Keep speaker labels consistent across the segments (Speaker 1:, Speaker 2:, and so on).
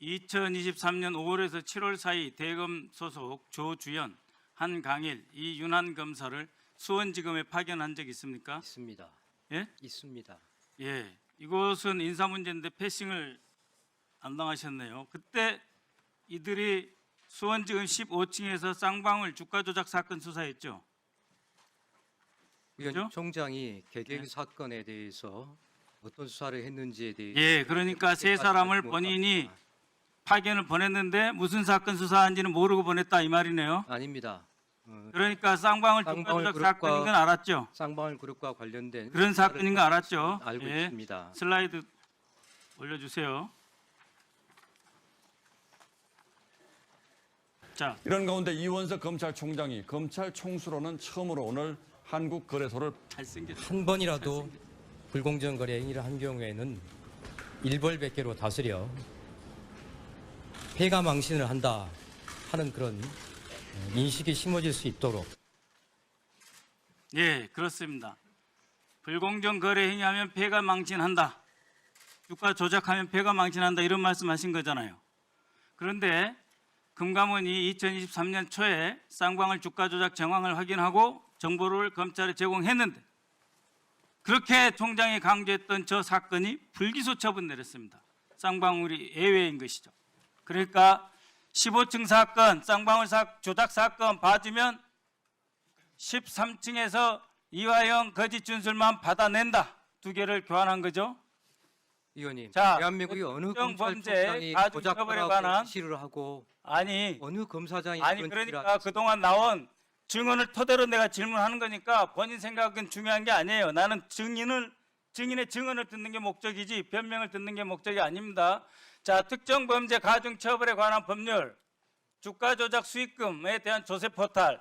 Speaker 1: 2023년 5월에서 7월 사이 대검 소속 조주연, 한강일, 이윤한 검사를 수원지검에 파견한 적 있습니까?
Speaker 2: 있습니다.
Speaker 1: 예?
Speaker 2: 있습니다.
Speaker 1: 예. 이곳은 인사 문제인데 패싱을 안 당하셨네요. 그때 이들이 수원지검 15층에서 쌍방울 주가 조작 사건 수사했죠.
Speaker 2: 위원
Speaker 1: 그죠?
Speaker 2: 총장이 개개인
Speaker 1: 네.
Speaker 2: 사건에 대해서 어떤 수사를 했는지에 대해서
Speaker 1: 예, 그러니까 세 사람을 본인이 파견을 보냈는데 무슨 사건 수사한지는 모르고 보냈다 이 말이네요.
Speaker 2: 아닙니다.
Speaker 1: 그러니까 쌍방울 주가
Speaker 2: 쌍방울
Speaker 1: 조작
Speaker 2: 그룹과-
Speaker 1: 사건인 건 알았죠.
Speaker 2: 쌍방울 그룹과 관련된
Speaker 1: 그런 사건인 거 알았죠.
Speaker 2: 알고
Speaker 1: 예.
Speaker 2: 있습니다.
Speaker 1: 슬라이드 올려주세요. 자,
Speaker 3: 이런 가운데 이원석 검찰총장이 검찰 총수로는 처음으로 오늘 한국거래소를
Speaker 1: 잘생겼어.
Speaker 4: 한 번이라도 불공정 거래 행위를 한 경우에는 일벌백계로 다스려 폐가 망신을 한다 하는 그런 인식이 심어질 수 있도록
Speaker 1: 예, 그렇습니다. 불공정 거래 행위하면 폐가 망신한다. 주가 조작하면 폐가 망신한다 이런 말씀하신 거잖아요. 그런데 금감원이 2023년 초에 쌍방울 주가 조작 정황을 확인하고 정보를 검찰에 제공했는데 그렇게 총장이 강조했던 저 사건이 불기소 처분 내렸습니다. 쌍방울이 예외인 것이죠. 그러니까 15층 사건, 쌍방울 조작 사건 봐주면 13층에서 이화영 거짓 준술만 받아낸다. 두 개를 교환한 거죠.
Speaker 2: 위원님,
Speaker 1: 자,
Speaker 2: 대한민국이 어느
Speaker 1: 특정 범죄
Speaker 2: 검찰총장이
Speaker 1: 가중 처벌에
Speaker 2: 조작하라고
Speaker 1: 관한
Speaker 2: 지시를 하고
Speaker 1: 아니
Speaker 2: 어느 검사장이
Speaker 1: 아니
Speaker 2: 그런
Speaker 1: 그러니까
Speaker 2: 지시를
Speaker 1: 그동안 나온 증언을 토대로 내가 질문하는 거니까 본인 생각은 중요한 게 아니에요. 나는 증인의 증언을 듣는 게 목적이지 변명을 듣는 게 목적이 아닙니다. 자, 특정 범죄 가중 처벌에 관한 법률, 주가 조작 수익금에 대한 조세 포탈,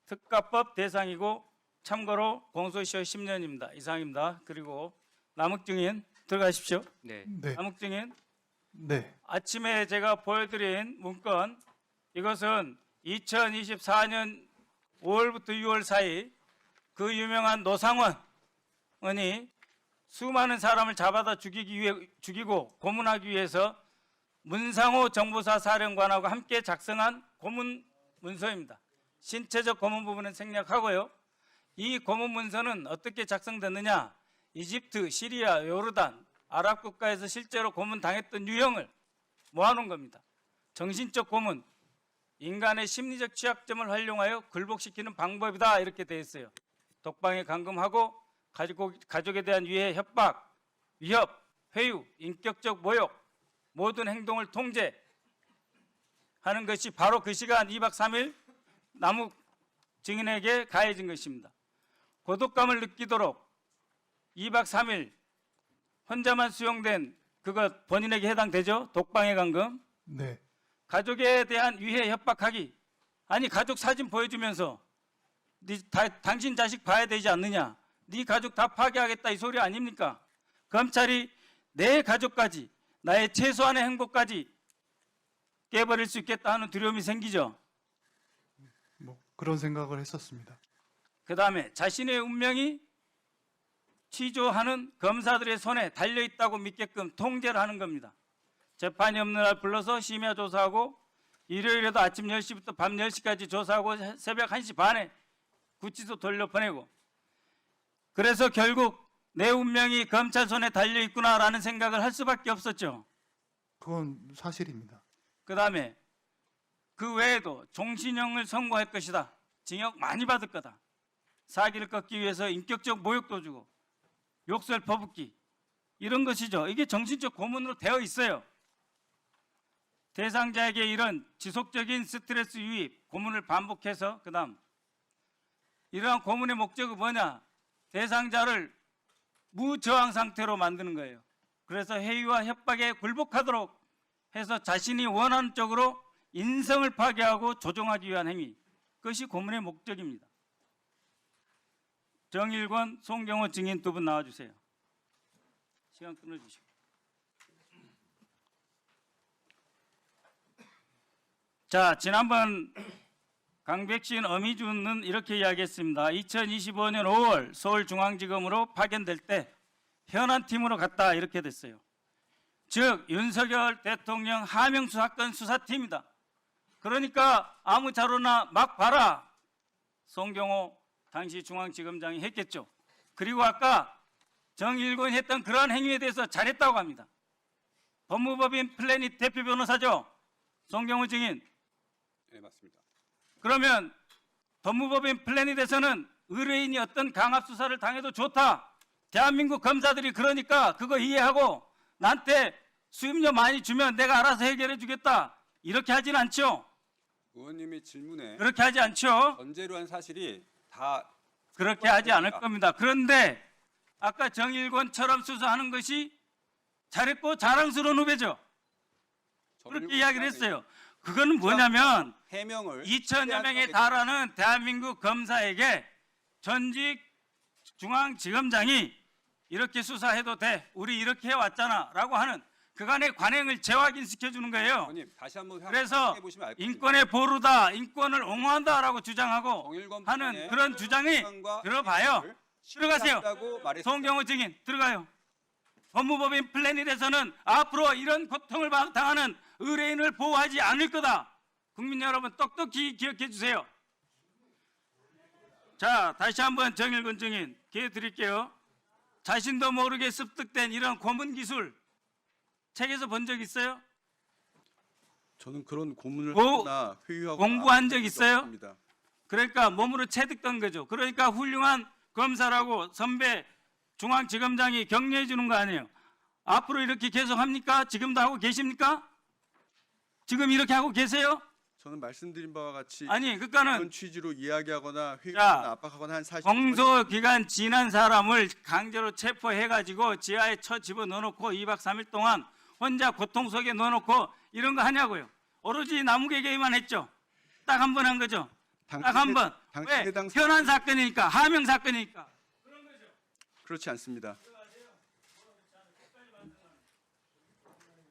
Speaker 1: 특가법 대상이고 참고로 공소시효 10년입니다. 이상입니다. 그리고 남욱 증인 들어가십시오.
Speaker 2: 네.
Speaker 5: 네,
Speaker 1: 남욱 증인.
Speaker 5: 네,
Speaker 1: 아침에 제가 보여드린 문건 이것은 2024년 5월부터 6월 사이 그 유명한 노상원 의원이 수많은 사람을 잡아다 죽이고 고문하기 위해서 문상호 정보사 사령관하고 함께 작성한 고문 문서입니다. 신체적 고문 부분은 생략하고요. 이 고문 문서는 어떻게 작성됐느냐? 이집트, 시리아, 요르단, 아랍 국가에서 실제로 고문당했던 유형을 모아놓은 겁니다. 정신적 고문, 인간의 심리적 취약점을 활용하여 굴복시키는 방법이다 이렇게 되어 있어요. 독방에 감금하고 가족에 대한 위해, 협박, 위협, 회유, 인격적 모욕, 모든 행동을 통제하는 것이 바로 그 시간 2박 3일 남욱 증인에게 가해진 것입니다. 고독감을 느끼도록 2박 3일 혼자만 수용된 그것 본인에게 해당되죠? 독방의 감금.
Speaker 5: 네,
Speaker 1: 가족에 대한 위해 협박하기. 아니 가족 사진 보여주면서 당신 자식 봐야 되지 않느냐. 네 가족 다 파괴하겠다 이 소리 아닙니까? 검찰이 내 가족까지 나의 최소한의 행복까지 깨버릴 수 있겠다 하는 두려움이 생기죠.
Speaker 5: 뭐 그런 생각을 했었습니다.
Speaker 1: 그 다음에 자신의 운명이 취조하는 검사들의 손에 달려있다고 믿게끔 통제를 하는 겁니다. 재판이 없는 날 불러서 심야 조사하고 일요일에도 아침 10시부터 밤 10시까지 조사하고 새벽 1시 반에 구치소 돌려보내고 그래서 결국 내 운명이 검찰 손에 달려있구나라는 생각을 할 수밖에 없었죠.
Speaker 5: 그건 사실입니다.
Speaker 1: 그 다음에 그 외에도 종신형을 선고할 것이다. 징역 많이 받을 거다. 사기를 꺾기 위해서 인격적 모욕도 주고 욕설 퍼붓기 이런 것이죠. 이게 정신적 고문으로 되어 있어요. 대상자에게 이런 지속적인 스트레스 유입, 고문을 반복해서 그 다음 이러한 고문의 목적은 뭐냐? 대상자를 무저항 상태로 만드는 거예요. 그래서 해이와 협박에 굴복하도록 해서 자신이 원하는 쪽으로 인성을 파괴하고 조종하기 위한 행위. 그것이 고문의 목적입니다. 정일권, 송경호 증인 두 분 나와주세요. 시간 끊어주시고. 자, 지난번 강백신, 어미준은 이렇게 이야기했습니다. 2025년 5월 서울중앙지검으로 파견될 때 현안팀으로 갔다 이렇게 됐어요. 즉 윤석열 대통령 하명 수사권 수사팀이다. 그러니까 아무 자료나 막 봐라. 송경호 당시 중앙지검장이 했겠죠. 그리고 아까 정일곤이 했던 그러한 행위에 대해서 잘했다고 합니다. 법무법인 플래닛 대표 변호사죠. 송경호 증인.
Speaker 6: 네, 맞습니다.
Speaker 1: 그러면 법무법인 플래닛에서는 의뢰인이 어떤 강압 수사를 당해도 좋다. 대한민국 검사들이 그러니까 그거 이해하고 나한테 수임료 많이 주면 내가 알아서 해결해 주겠다. 이렇게 하진 않죠.
Speaker 6: 의원님의 질문에
Speaker 1: 그렇게 하지 않죠.
Speaker 6: 전제로 한 사실이 다
Speaker 1: 그렇게 하지 않을 겁니다. 그런데 아까 정일권처럼 수사하는 것이 잘했고 자랑스러운 후배죠. 그렇게 이야기를 했어요. 그거는 뭐냐면
Speaker 6: 해명을
Speaker 1: 2천여 명에 달하는 대한민국 검사에게 전직 중앙지검장이 이렇게 수사해도 돼. 우리 이렇게 해왔잖아. 라고 하는 그간의 관행을 재확인시켜주는 거예요.
Speaker 6: 의원님 다시 한번
Speaker 1: 그래서
Speaker 6: 생각해 보시면 알 겁니다.
Speaker 1: 인권의 보루다, 인권을 옹호한다라고 주장하고
Speaker 6: 정일권
Speaker 1: 하는
Speaker 6: 부분에
Speaker 1: 그런 주장이
Speaker 6: 수사관과
Speaker 1: 들어봐요.
Speaker 6: 해명을
Speaker 1: 들어가세요.
Speaker 6: 실시한다고 말했습니다.
Speaker 1: 송경호 증인 들어가요. 법무법인 플래닛에서는 앞으로 이런 고통을 당하는 의뢰인을 보호하지 않을 거다. 국민 여러분 똑똑히 기억해 주세요. 자, 다시 한번 정일권 증인 기회 드릴게요. 자신도 모르게 습득된 이런 고문 기술 책에서 본 적 있어요?
Speaker 7: 저는 그런 고문을
Speaker 1: 오,
Speaker 7: 하거나 회유하고
Speaker 1: 공부한 적 있어요? 그러니까 몸으로 체득된 거죠. 그러니까 훌륭한 검사라고 선배 중앙지검장이 격려해 주는 거 아니에요. 앞으로 이렇게 계속 합니까? 지금도 하고 계십니까? 지금 이렇게 하고 계세요?
Speaker 7: 저는 말씀드린 바와 같이
Speaker 1: 아니, 그러니까는
Speaker 7: 그런 취지로 이야기하거나
Speaker 1: 자,
Speaker 7: 회유하거나 압박하거나 한 사실
Speaker 1: 공소기간 지난 사람을 강제로 체포해가지고 지하에 쳐 집어넣어놓고 2박 3일 동안 혼자 고통 속에 넣어놓고 이런 거 하냐고요. 오로지 나무개개만 했죠. 딱 한 번 한 거죠. 딱 한 번. 왜?
Speaker 7: 당신의 당
Speaker 1: 현안 사건이니까, 하명 사건이니까.
Speaker 7: 그렇지 않습니다.